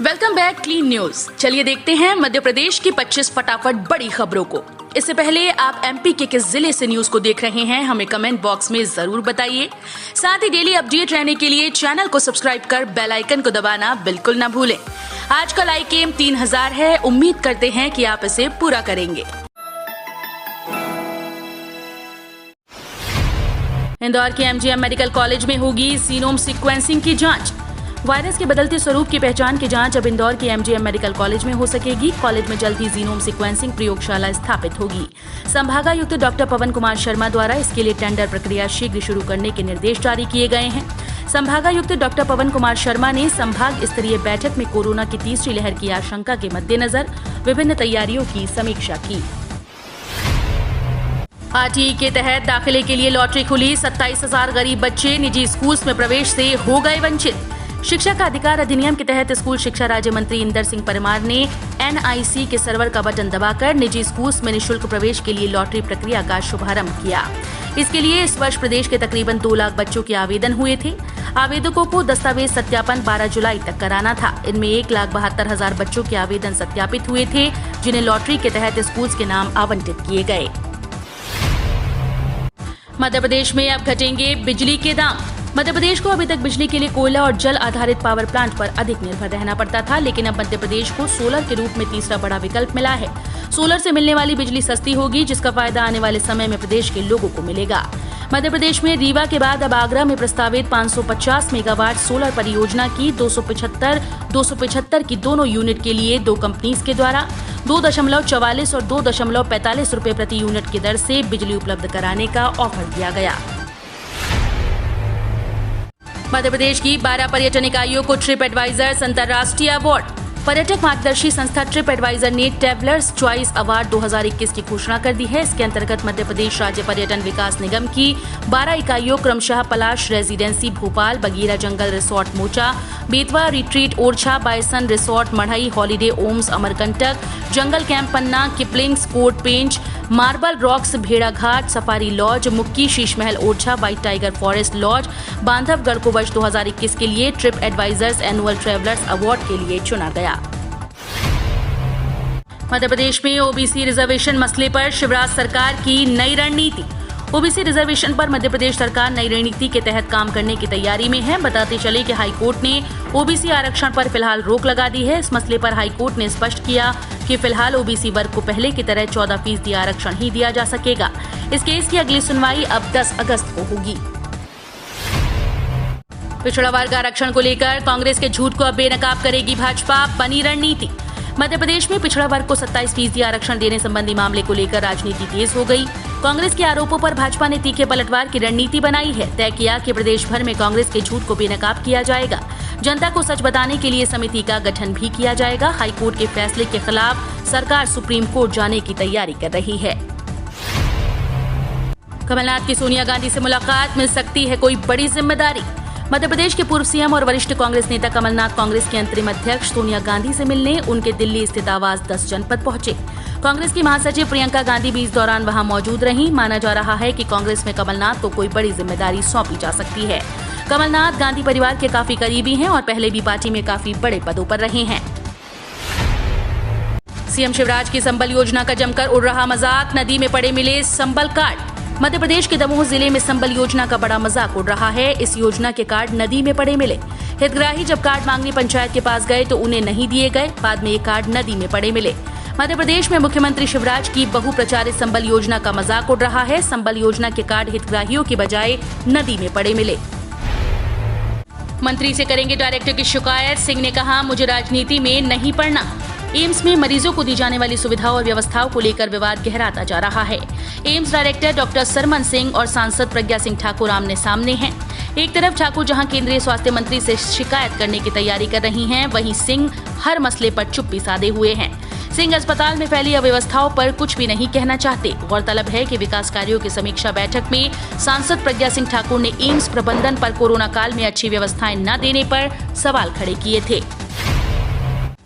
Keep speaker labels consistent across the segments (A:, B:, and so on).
A: Welcome back clean news. चलिए देखते हैं मध्य प्रदेश की 25 फटाफट बड़ी खबरों को। इससे पहले आप एमपी के किस जिले से न्यूज को देख रहे हैं हमें कमेंट बॉक्स में जरूर बताइए। साथ ही डेली अपडेट रहने के लिए चैनल को सब्सक्राइब कर बेल आइकन को दबाना बिल्कुल न भूलें। आज का लाइक एम 3000 है, उम्मीद करते हैं कि आप इसे पूरा करेंगे। इंदौर के एमजीएम मेडिकल कॉलेज में होगी जीनोम सीक्वेंसिंग की जांच। वायरस के बदलते स्वरूप की पहचान की जांच अब इंदौर के एमजीएम मेडिकल कॉलेज में हो सकेगी। कॉलेज में जल्द ही जीनोम सीक्वेंसिंग प्रयोगशाला स्थापित होगी। संभागायुक्त डॉक्टर पवन कुमार शर्मा द्वारा इसके लिए टेंडर प्रक्रिया शीघ्र शुरू करने के निर्देश जारी किए गए हैं। संभागायुक्त डॉक्टर पवन कुमार शर्मा ने संभाग स्तरीय बैठक में कोरोना की तीसरी लहर की आशंका के मद्देनजर विभिन्न तैयारियों की समीक्षा की। आरटीई के तहत दाखिले के लिए लॉटरी खुली। 27,000 गरीब बच्चे निजी स्कूल में प्रवेश से हो गए वंचित। शिक्षा का अधिकार अधिनियम के तहत स्कूल शिक्षा राज्य मंत्री इंदर सिंह परमार ने एनआईसी के सर्वर का बटन दबाकर निजी स्कूल्स में निःशुल्क प्रवेश के लिए लॉटरी प्रक्रिया का शुभारंभ किया। इसके लिए इस वर्ष प्रदेश के तकरीबन 2 लाख बच्चों के आवेदन हुए थे। आवेदकों को दस्तावेज सत्यापन 12 जुलाई तक कराना था। इनमें 1,72,000 बच्चों के आवेदन सत्यापित हुए थे, जिन्हें लॉटरी के तहत स्कूल्स के नाम आवंटित किए गए। मध्य प्रदेश में अब घटेंगे बिजली के दाम। मध्य प्रदेश को अभी तक बिजली के लिए कोयला और जल आधारित पावर प्लांट पर अधिक निर्भर रहना पड़ता था, लेकिन अब मध्य प्रदेश को सोलर के रूप में तीसरा बड़ा विकल्प मिला है। सोलर से मिलने वाली बिजली सस्ती होगी, जिसका फायदा आने वाले समय में प्रदेश के लोगों को मिलेगा। मध्य प्रदेश में रीवा के बाद अब आगरा में प्रस्तावित 550 मेगावाट सोलर परियोजना की 275 की दोनों यूनिट के लिए 2 कंपनीज के द्वारा 2.44 और 2.45 रुपए प्रति यूनिट की दर से बिजली उपलब्ध कराने का ऑफर दिया गया। मध्य प्रदेश की 12 पर्यटन इकाइयों को ट्रिप एडवाइजर्स अंतर्राष्ट्रीय अवार्ड। पर्यटक मार्गदर्शी संस्था ट्रिप एडवाइजर ने ट्रैवलर्स चॉइस अवार्ड 2021 की घोषणा कर दी है। इसके अंतर्गत मध्य प्रदेश राज्य पर्यटन विकास निगम की 12 इकाइयों क्रमशः Palash residency Bhopal, Bagheera jungle resort Mocha, Betwa retreat Orchha, bison resort Madhai, holiday homes Amarkantak, jungle camp Panna, Kipling's court Pench, marble rocks भेड़ाघाट, safari lodge, Mukki Sheesh Mahal Orchha, white tiger forest lodge, Bandhavgarh को वर्ष 2021 के लिए trip advisors annual travellers award के लिए चुना गया। मध्य प्रदेश में ओबीसी रिजर्वेशन मसले पर शिवराज सरकार की नई रणनीति। ओबीसी रिजर्वेशन पर मध्य प्रदेश सरकार नई रणनीति के तहत काम करने की तैयारी में है। बताते चले कि हाईकोर्ट ने ओबीसी आरक्षण पर फिलहाल रोक लगा दी है। इस मसले पर हाईकोर्ट ने स्पष्ट किया कि फिलहाल ओबीसी वर्ग को पहले की तरह 14% आरक्षण ही दिया जा सकेगा। इस केस की अगली सुनवाई अब 10 अगस्त को होगी। पिछड़ा वर्ग आरक्षण को लेकर कांग्रेस के झूठ को अब बेनकाब करेगी भाजपा, बनी रणनीति। मध्य प्रदेश में पिछड़ा वर्ग को 27% आरक्षण देने संबंधी मामले को लेकर राजनीति तेज हो गई। कांग्रेस के आरोपों पर भाजपा ने तीखे पलटवार की रणनीति बनाई है। तय किया कि प्रदेश भर में कांग्रेस के झूठ को बेनकाब किया जाएगा। जनता को सच बताने के लिए समिति का गठन भी किया जाएगा। हाईकोर्ट के फैसले के खिलाफ सरकार सुप्रीम कोर्ट जाने की तैयारी कर रही है। कमलनाथ की सोनिया गांधी से मुलाकात, मिल सकती है कोई बड़ी जिम्मेदारी। मध्य प्रदेश के पूर्व सीएम और वरिष्ठ कांग्रेस नेता कमलनाथ कांग्रेस के अंतरिम अध्यक्ष सोनिया गांधी से मिलने उनके दिल्ली स्थित आवास 10 जनपद पहुंचे। कांग्रेस की महासचिव प्रियंका गांधी भी इस दौरान वहां मौजूद रहीं। माना जा रहा है कि कांग्रेस में कमलनाथ को कोई बड़ी जिम्मेदारी सौंपी जा सकती है। कमलनाथ गांधी परिवार के काफी करीबी हैं और पहले भी पार्टी में काफी बड़े पदों पर रहे हैं। सीएम शिवराज की संबल योजना का जमकर उड़ रहा मजाक, नदी में पड़े मिले संबल कार्ड। मध्य प्रदेश के दमोह जिले में संबल योजना का बड़ा मजाक उड़ रहा है। इस योजना के कार्ड नदी में पड़े मिले। हितग्राही जब कार्ड मांगने पंचायत के पास गए तो उन्हें नहीं दिए गए। बाद में ये कार्ड नदी में पड़े मिले। मध्य प्रदेश में मुख्यमंत्री शिवराज की बहुप्रचारित संबल योजना का मजाक उड़ रहा है। संबल योजना के कार्ड हितग्राहियों की बजाय नदी में पड़े मिले। मंत्री से करेंगे डायरेक्टर की शिकायत, सिंह ने कहा मुझे राजनीति में नहीं पड़ना। एम्स में मरीजों को दी जाने वाली सुविधाओं और व्यवस्थाओं को लेकर विवाद गहराता जा रहा है। AIIMS director doctor Sarman Singh और सांसद प्रज्ञा सिंह ठाकुर आमने सामने हैं। एक तरफ ठाकुर जहां केंद्रीय स्वास्थ्य मंत्री से शिकायत करने की तैयारी कर रही हैं, वहीं सिंह हर मसले पर चुप्पी साधे हुए हैं। सिंह अस्पताल में फैली अव्यवस्थाओं पर कुछ भी नहीं कहना चाहते। गौरतलब है कि विकास कार्यों की समीक्षा बैठक में सांसद प्रज्ञा सिंह ठाकुर ने एम्स प्रबंधन पर कोरोना काल में अच्छी व्यवस्थाएं न देने पर सवाल खड़े किए थे।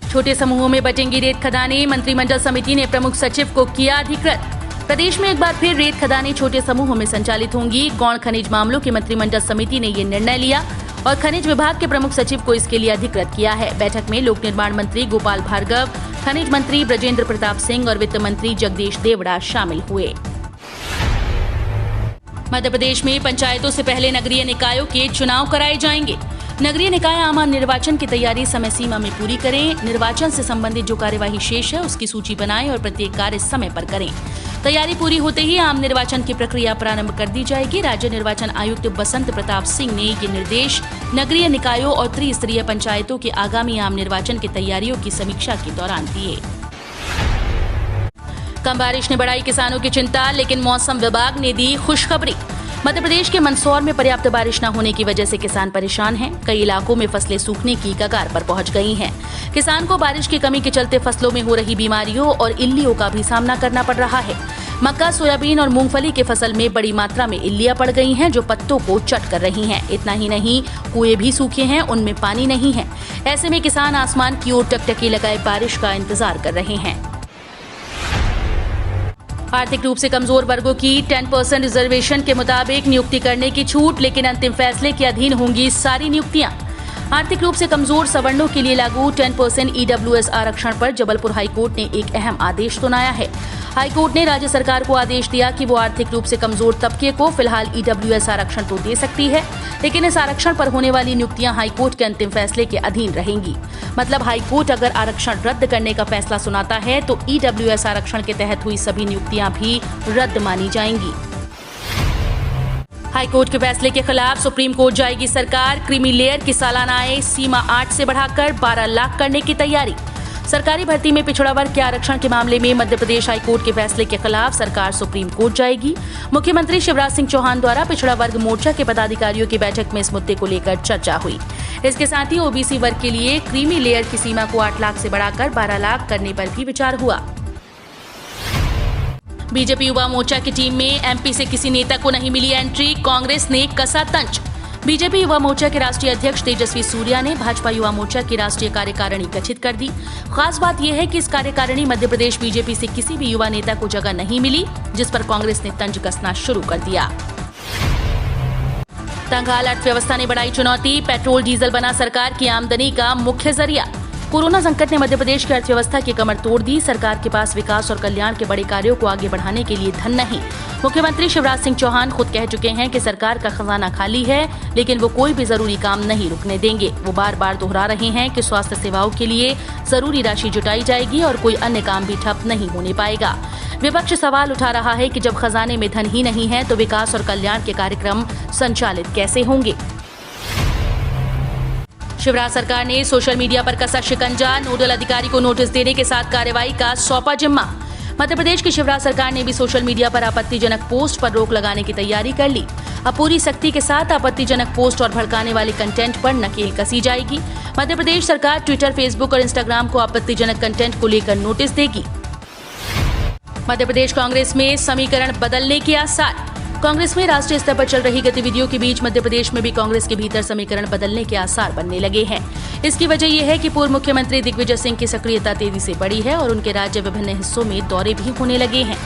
A: छोटे समूहों में बटेंगी रेत खदानें, मंत्रिमंडल समिति ने प्रमुख सचिव को किया अधिकृत। प्रदेश में एक बार फिर रेत खदानें छोटे समूहों में संचालित होंगी। गौण खनिज मामलों की मंत्रिमंडल समिति ने ये निर्णय लिया। और खनिज विभाग के प्रमुख सचिव को इसके लिए अधिकृत किया है। बैठक में लोक निर्माण मंत्री गोपाल भार्गव, खनिज मंत्री ब्रजेंद्र प्रताप सिंह और वित्त मंत्री जगदीश देवड़ा शामिल हुए। मध्य प्रदेश में पंचायतों से पहले नगरीय निकायों के चुनाव कराए जाएंगे। नगरीय निकाय आम निर्वाचन की तैयारी समय सीमा में पूरी करें। निर्वाचन से संबंधित जो कार्यवाही शेष है उसकी सूची बनाएं और प्रत्येक कार्य समय पर करें। तैयारी पूरी होते ही आम निर्वाचन की प्रक्रिया प्रारंभ कर दी जाएगी। राज्य निर्वाचन आयुक्त बसंत प्रताप सिंह ने ये निर्देश नगरीय निकायों और त्रिस्तरीय पंचायतों के आगामी आम निर्वाचन की तैयारियों की समीक्षा के दौरान दिए। कम बारिश ने बढ़ाई किसानों की चिंता, लेकिन मौसम विभाग ने दी खुशखबरी। मध्य प्रदेश के मंदसौर में पर्याप्त बारिश न होने की वजह से किसान परेशान हैं। कई इलाकों में फसलें सूखने की कगार पर पहुंच गई हैं। किसान को बारिश की कमी के चलते फसलों में हो रही बीमारियों और इल्लियों का भी सामना करना पड़ रहा है। मक्का, सोयाबीन और मूंगफली की फसल में बड़ी मात्रा में इल्लियां पड़ गई हैं, जो पत्तों को चट कर रही हैं। इतना ही नहीं, कुएं भी सूखे हैं, उनमें पानी नहीं है। ऐसे में किसान आसमान की ओर टकटकी लगाए बारिश का इंतजार कर रहे हैं। आर्थिक रूप से कमजोर वर्गों की 10% रिजर्वेशन के मुताबिक नियुक्ति करने की छूट, लेकिन अंतिम फैसले के अधीन होंगी सारी नियुक्तियां। आर्थिक रूप से कमजोर सवर्णों के लिए लागू 10% EWS आरक्षण पर जबलपुर हाईकोर्ट ने एक अहम आदेश सुनाया है। हाईकोर्ट ने राज्य सरकार को आदेश दिया कि वो आर्थिक रूप से कमजोर तबके को फिलहाल EWS आरक्षण तो दे सकती है, लेकिन इस आरक्षण पर होने वाली नियुक्तियां हाईकोर्ट के अंतिम फैसले के अधीन रहेंगी। मतलब हाईकोर्ट अगर आरक्षण रद्द करने का फैसला सुनाता है तो EWS आरक्षण के तहत हुई सभी नियुक्तियां भी रद्द मानी जाएंगी। हाईकोर्ट के फैसले के खिलाफ सुप्रीम कोर्ट जाएगी सरकार। क्रीमी लेयर की सालाना आय सीमा 8 से बढ़ाकर 12 लाख करने की तैयारी। सरकारी भर्ती में पिछड़ा वर्ग के आरक्षण के मामले में मध्य प्रदेश हाईकोर्ट के फैसले के खिलाफ सरकार सुप्रीम कोर्ट जाएगी। मुख्यमंत्री शिवराज सिंह चौहान द्वारा पिछड़ा वर्ग मोर्चा के पदाधिकारियों की बैठक में इस मुद्दे को लेकर चर्चा हुई। इसके साथ ही ओबीसी वर्ग के लिए क्रीमी लेयर की सीमा को 8 लाख से बढ़ाकर 12 लाख करने पर भी विचार हुआ। बीजेपी युवा मोर्चा की टीम में एमपी से किसी नेता को नहीं मिली एंट्री, कांग्रेस ने कसा तंज। बीजेपी युवा मोर्चा के राष्ट्रीय अध्यक्ष तेजस्वी सूर्या ने भाजपा युवा मोर्चा की राष्ट्रीय कार्यकारिणी गठित कर दी। खास बात यह है कि इस कार्यकारिणी मध्य प्रदेश बीजेपी से किसी भी युवा नेता को जगह नहीं मिली, जिस पर कांग्रेस ने तंज कसना शुरू कर दिया। तंगहाल अर्थव्यवस्था ने बढ़ाई चुनौती, पेट्रोल डीजल बना सरकार की आमदनी का मुख्य जरिया। कोरोना संकट ने मध्य प्रदेश की अर्थव्यवस्था की कमर तोड़ दी। सरकार के पास विकास और कल्याण के बड़े कार्यों को आगे बढ़ाने के लिए धन नहीं। मुख्यमंत्री शिवराज सिंह चौहान खुद कह चुके हैं कि सरकार का खजाना खाली है, लेकिन वो कोई भी जरूरी काम नहीं रुकने देंगे। वो बार बार दोहरा रहे हैं कि स्वास्थ्य सेवाओं के लिए जरूरी राशि जुटाई जाएगी और कोई अन्य काम भी ठप नहीं होने पाएगा। विपक्ष सवाल उठा रहा है कि जब खजाने में धन ही नहीं है तो विकास और कल्याण के कार्यक्रम संचालित कैसे होंगे। शिवराज सरकार ने सोशल मीडिया पर कसा शिकंजा, नोडल अधिकारी को नोटिस देने के साथ कार्रवाई का सौंपा जिम्मा। मध्य प्रदेश की शिवराज सरकार ने भी सोशल मीडिया पर आपत्तिजनक पोस्ट पर रोक लगाने की तैयारी कर ली। अब पूरी सख्ती के साथ आपत्तिजनक पोस्ट और भड़काने वाले कंटेंट पर नकेल कसी जाएगी। मध्य प्रदेश सरकार ट्विटर, फेसबुक और इंस्टाग्राम को आपत्तिजनक कंटेंट को लेकर नोटिस देगी। मध्य प्रदेश कांग्रेस में समीकरण बदलने के आसार। कांग्रेस में राष्ट्रीय स्तर पर चल रही गतिविधियों के बीच मध्य प्रदेश में भी कांग्रेस के भीतर समीकरण बदलने के आसार बनने लगे हैं। इसकी वजह यह है कि पूर्व मुख्यमंत्री दिग्विजय सिंह की सक्रियता तेजी से बढ़ी है और उनके राज्य विभिन्न हिस्सों में दौरे भी होने लगे हैं।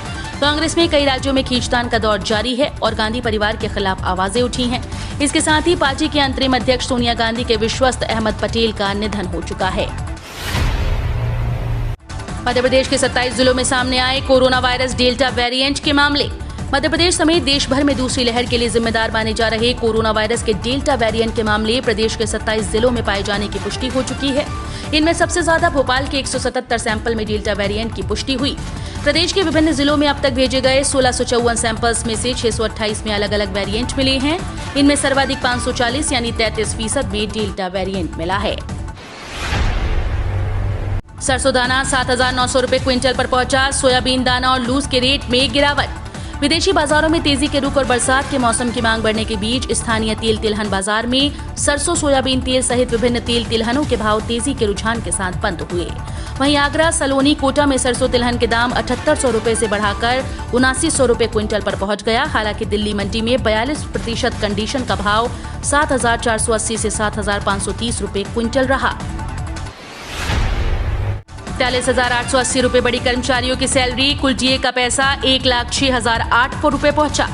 A: कांग्रेस में कई राज्यों में खींचतान का दौर जारी है और गांधी परिवार के खिलाफ आवाजें उठी हैं। इसके साथ ही पार्टी के अंतरिम अध्यक्ष सोनिया गांधी के विश्वस्त अहमद पटेल का निधन हो चुका है। मध्य प्रदेश के 27 जिलों में सामने आए कोरोना वायरस डेल्टा वेरिएंट के मामले। मध्य प्रदेश समेत देश भर में दूसरी लहर के लिए जिम्मेदार माने जा रहे कोरोना वायरस के डेल्टा वेरिएंट के मामले प्रदेश के 27 जिलों में पाए जाने की पुष्टि हो चुकी है। इनमें सबसे ज्यादा भोपाल के 177 सैंपल में डेल्टा वेरिएंट की पुष्टि हुई। प्रदेश के विभिन्न जिलों में अब तक भेजे गए 1654 सैंपल्स में से 628 में अलग अलग वेरिएंट मिले हैं। इनमें सर्वाधिक 540 यानी 33% में डेल्टा वेरिएंट मिला है। सरसों दाना 7,900 रुपए क्विंटल पर पहुंचा। सोयाबीन दाना और लूज के रेट में गिरावट। विदेशी बाजारों में तेजी के रुख और बरसात के मौसम की मांग बढ़ने के बीच स्थानीय तेल तिलहन बाजार में सरसों, सोयाबीन तेल सहित विभिन्न तेल तिलहनों के भाव तेजी के रुझान के साथ बंद हुए। वहीं आगरा, सलोनी, कोटा में सरसों तिलहन के दाम 7800 रुपए से बढ़ाकर 7900 रुपए क्विंटल पर पहुंच गया। हालांकि दिल्ली मंडी में 42% कंडीशन का भाव 7480 से 7530 रुपए क्विंटल रहा। 43,880 रुपए बढ़ी कर्मचारियों की सैलरी। कुल डीए का पैसा 1,06,008 रुपए पहुंचा।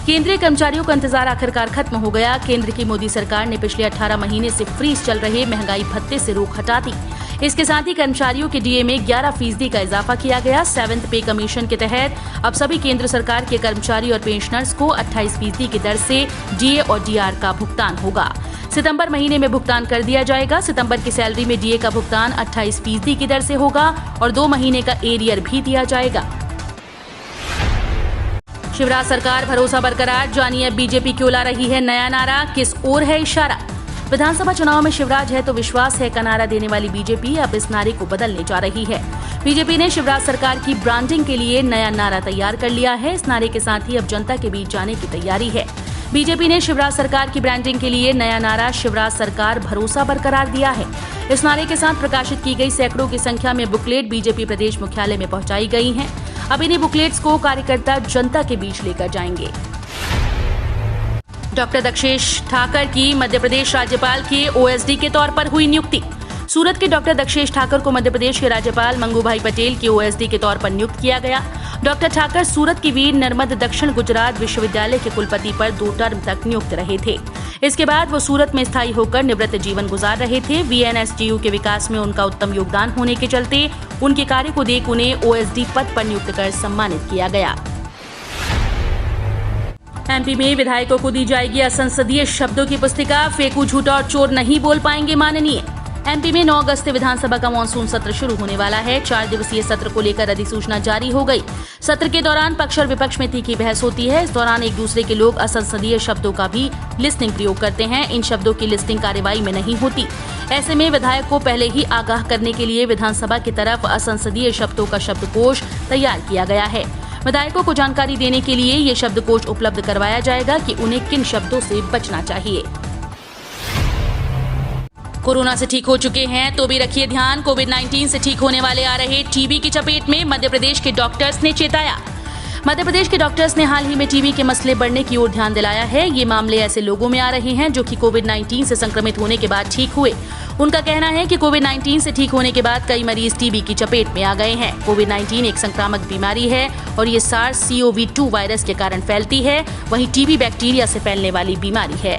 A: केंद्रीय कर्मचारियों का इंतजार आखिरकार खत्म हो गया। केंद्र की मोदी सरकार ने पिछले 18 महीने से फ्रीज चल रहे महंगाई भत्ते से रोक हटा दी। इसके साथ ही कर्मचारियों के डीए में 11% का इजाफा किया गया। 7th पे कमीशन के तहत अब सभी केंद्र सरकार के कर्मचारी और पेंशनर्स को 28% की दर से डीए और डीआर का भुगतान होगा। सितंबर महीने में भुगतान कर दिया जाएगा। सितंबर की सैलरी में डीए का भुगतान 28% की दर से होगा और 2 महीने का एरियर भी दिया जाएगा। शिवराज सरकार भरोसा बरकरार, जानिए बीजेपी क्यों ला रही है नया नारा, किस ओर है इशारा। विधानसभा चुनाव में शिवराज है तो विश्वास है का नारा देने वाली बीजेपी अब इस नारे को बदलने जा रही है। बीजेपी ने शिवराज सरकार की ब्रांडिंग के लिए नया नारा तैयार कर लिया है। इस नारे के साथ ही अब जनता के बीच जाने की तैयारी है। बीजेपी ने शिवराज सरकार की ब्रांडिंग के लिए नया नारा शिवराज सरकार भरोसा बरकरार दिया है। इस नारे के साथ प्रकाशित की गई सैकड़ों की संख्या में बुकलेट बीजेपी प्रदेश मुख्यालय में पहुंचाई गई हैं। अब इन्हीं बुकलेट्स को कार्यकर्ता जनता के बीच लेकर जाएंगे। डॉक्टर दक्षेश ठाकर की मध्य प्रदेश राज्यपाल के ओएसडी के तौर पर हुई नियुक्ति। सूरत के डॉक्टर दक्षेश ठाकर को मध्य प्रदेश के राज्यपाल मंगूभाई पटेल के ओएसडी के तौर पर नियुक्त किया गया। डॉक्टर ठाकर सूरत की वीर नर्मद दक्षिण गुजरात विश्वविद्यालय के कुलपति पर 2 टर्म तक नियुक्त रहे थे। इसके बाद वो सूरत में स्थायी होकर निवृत्त जीवन गुजार रहे थे। वीएनएसजीयू के विकास में उनका उत्तम योगदान होने के चलते उनके कार्य को देख उन्हें ओएसडी पद पर नियुक्त कर सम्मानित किया गया। एमपी में विधायकों को दी जाएगी असंसदीय शब्दों की पुस्तिका, फेंकू झूठा और चोर नहीं बोल पाएंगे माननीय। एमपी में 9 अगस्त से विधानसभा का मानसून सत्र शुरू होने वाला है। 4 दिवसीय सत्र को लेकर अधिसूचना जारी हो गई। सत्र के दौरान पक्ष और विपक्ष में तीखी बहस होती है। इस दौरान एक दूसरे के लोग असंसदीय शब्दों का भी लिस्टिंग प्रयोग करते हैं। इन शब्दों की लिस्टिंग कार्यवाही में नहीं होती। ऐसे में विधायक को पहले ही आगाह करने के लिए विधानसभा की तरफ असंसदीय शब्दों का शब्दकोश तैयार किया गया है। विधायकों को जानकारी देने के लिए ये शब्दकोश उपलब्ध करवाया जाएगा कि उन्हें किन शब्दों से बचना चाहिए। कोरोना से ठीक हो चुके हैं तो भी रखिए ध्यान, कोविड-19 से ठीक होने वाले आ रहे टीबी की चपेट में, मध्य प्रदेश के डॉक्टर्स ने चेताया। मध्य प्रदेश के डॉक्टर्स ने हाल ही में टीबी के मसले बढ़ने की ओर ध्यान दिलाया है। ये मामले ऐसे लोगों में आ रहे हैं जो कि कोविड-19 से संक्रमित होने के बाद ठीक हुए। उनका कहना है कि कोविड-19 से ठीक होने के बाद कई मरीज टीबी की चपेट में आ गए हैं। कोविड-19 एक संक्रामक बीमारी है और ये SARS-CoV-2 वायरस के कारण फैलती है। वहीं टीबी बैक्टीरिया से फैलने वाली बीमारी है।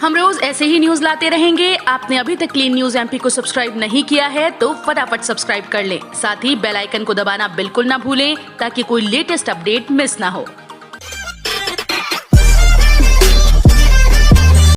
A: हम रोज ऐसे ही न्यूज लाते रहेंगे। आपने अभी तक क्लीन न्यूज एमपी को सब्सक्राइब नहीं किया है तो फटाफट सब्सक्राइब कर लें। साथ ही बेल आइकन को दबाना बिल्कुल ना भूलें ताकि कोई लेटेस्ट अपडेट मिस ना हो।